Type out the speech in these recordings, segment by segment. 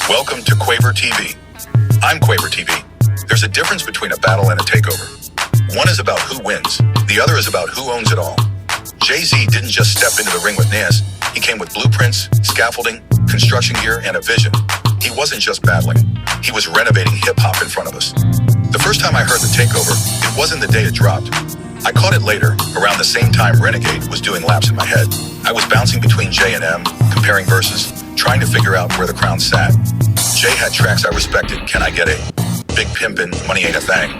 Welcome to Quavertv. I'm Quavertv. There's a difference between a battle and a takeover. One is about who wins, the other is about who owns it all. Jay-Z didn't just step into the ring with Nas, he came with blueprints, scaffolding, construction gear, and a vision. He wasn't just battling, he was renovating hip-hop in front of us. The first time I heard the Takeover, it wasn't the day it dropped. I caught it later, around the same time Renegade was doing laps in my head. I was bouncing between J and M, comparing verses, trying to figure out where the crown sat. Jay had tracks I respected, Can I Get It? Big Pimpin', Money Ain't a Thing.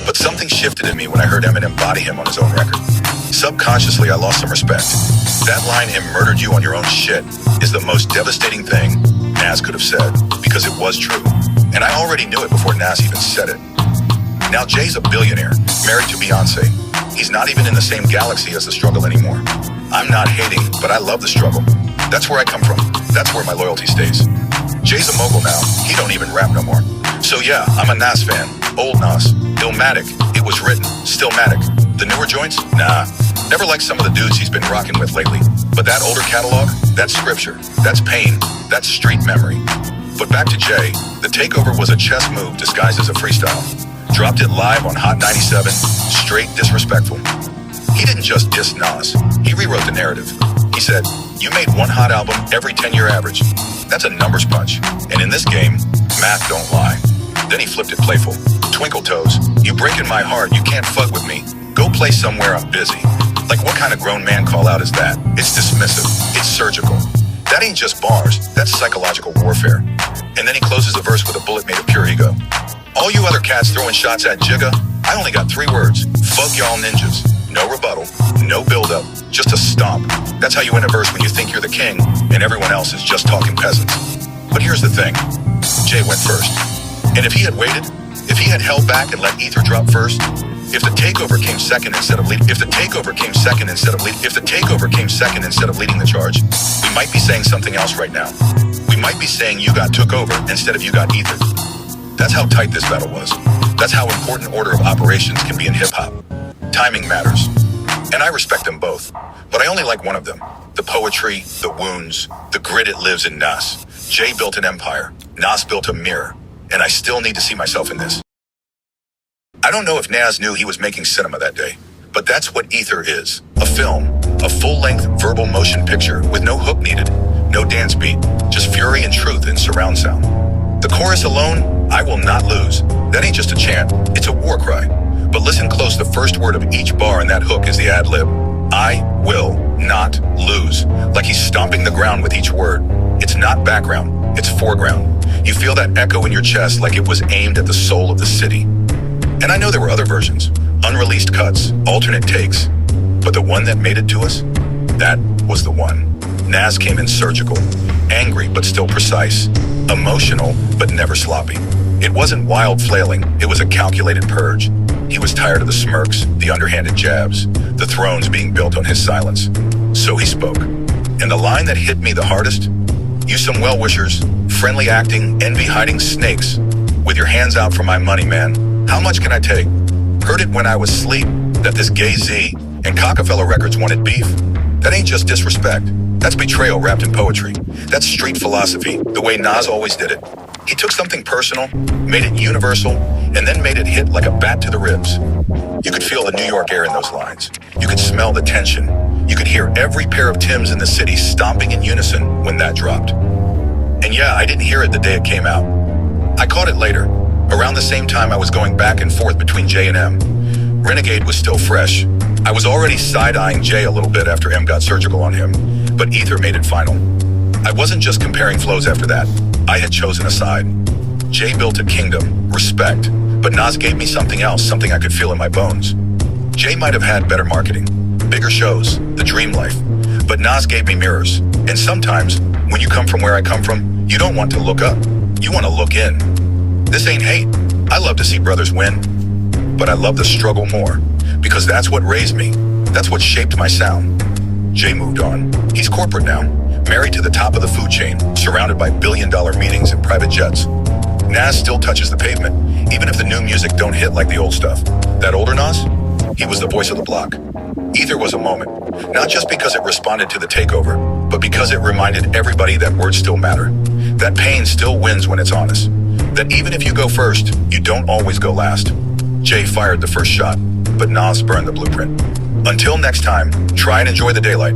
But something shifted in me when I heard Eminem body him on his own record. Subconsciously, I lost some respect. That line, "It murdered you on your own shit," is the most devastating thing Nas could have said, because it was true. And I already knew it before Nas even said it. Now Jay's a billionaire, married to Beyonce. He's not even in the same galaxy as the struggle anymore. I'm not hating, but I love the struggle. That's where I come from. That's where my loyalty stays. Jay's a mogul now. He don't even rap no more. So yeah, I'm a Nas fan. Old Nas. Illmatic. It was written. Stillmatic. The newer joints? Nah. Never liked some of the dudes he's been rocking with lately. But that older catalog? That's scripture. That's pain. That's street memory. But back to Jay. The Takeover was a chess move disguised as a freestyle. Dropped it live on Hot 97. Straight disrespectful. He didn't just diss Nas. He rewrote the narrative. He said, "You made one hot album every 10-year average. That's a numbers punch. And in this game, math don't lie." Then he flipped it playful. "Twinkle toes, you breaking my heart, you can't fuck with me. Go play somewhere, I'm busy." Like, what kind of grown man call out is that? It's dismissive. It's surgical. That ain't just bars. That's psychological warfare. And then he closes the verse with a bullet made of pure ego. "All you other cats throwing shots at Jigga, I only got 3 words. Fuck y'all ninjas. No rebuttal, no build-up, just a stomp." That's how you win a verse when you think you're the king and everyone else is just talking peasants. But here's the thing. Jay went first. And if he had waited, if he had held back and let Ether drop first, if the Takeover came second instead of leading the charge, we might be saying something else right now. We might be saying you got took over instead of you got Ether. That's how tight this battle was. That's how important order of operations can be in hip-hop. Timing matters. And I respect them both. But I only like one of them. The poetry, the wounds, the grit it lives in Nas. Jay built an empire. Nas built a mirror. And I still need to see myself in this. I don't know if Nas knew he was making cinema that day. But that's what Ether is. A film. A full-length verbal motion picture with no hook needed. No dance beat. Just fury and truth in surround sound. The chorus alone, "I will not lose." That ain't just a chant. It's a war cry. But listen close, the first word of each bar in that hook is the ad-lib. "I will not lose." Like he's stomping the ground with each word. It's not background, it's foreground. You feel that echo in your chest like it was aimed at the soul of the city. And I know there were other versions, unreleased cuts, alternate takes. But the one that made it to us, that was the one. Nas came in surgical, angry but still precise, emotional but never sloppy. It wasn't wild flailing, it was a calculated purge. He was tired of the smirks, the underhanded jabs, the thrones being built on his silence. So he spoke. And the line that hit me the hardest, "You some well-wishers, friendly acting, envy-hiding snakes. With your hands out for my money, man. How much can I take? Heard it when I was asleep, that this gay Z and Cockefeller Records wanted beef. That ain't just disrespect. That's betrayal wrapped in poetry. That's street philosophy, the way Nas always did it. He took something personal, made it universal, and then made it hit like a bat to the ribs. You could feel the New York air in those lines. You could smell the tension. You could hear every pair of Timbs in the city stomping in unison when that dropped. And yeah, I didn't hear it the day it came out. I caught it later, around the same time I was going back and forth between J and M. Renegade was still fresh. I was already side-eyeing Jay a little bit after M got surgical on him, but Ether made it final. I wasn't just comparing flows after that. I had chosen a side. Jay built a kingdom, respect, but Nas gave me something else, something I could feel in my bones. Jay might have had better marketing, bigger shows, the dream life, but Nas gave me mirrors. And sometimes, when you come from where I come from, you don't want to look up, you want to look in. This ain't hate. I love to see brothers win, but I love the struggle more, because that's what raised me. That's what shaped my sound. Jay moved on. He's corporate now, married to the top of the food chain, surrounded by billion-dollar meetings and private jets. Nas still touches the pavement, even if the new music don't hit like the old stuff. That older Nas? He was the voice of the block. Ether was a moment, not just because it responded to the takeover, but because it reminded everybody that words still matter. That pain still wins when it's honest. That even if you go first, you don't always go last. Jay fired the first shot, but Nas burned the blueprint. Until next time, try and enjoy the daylight.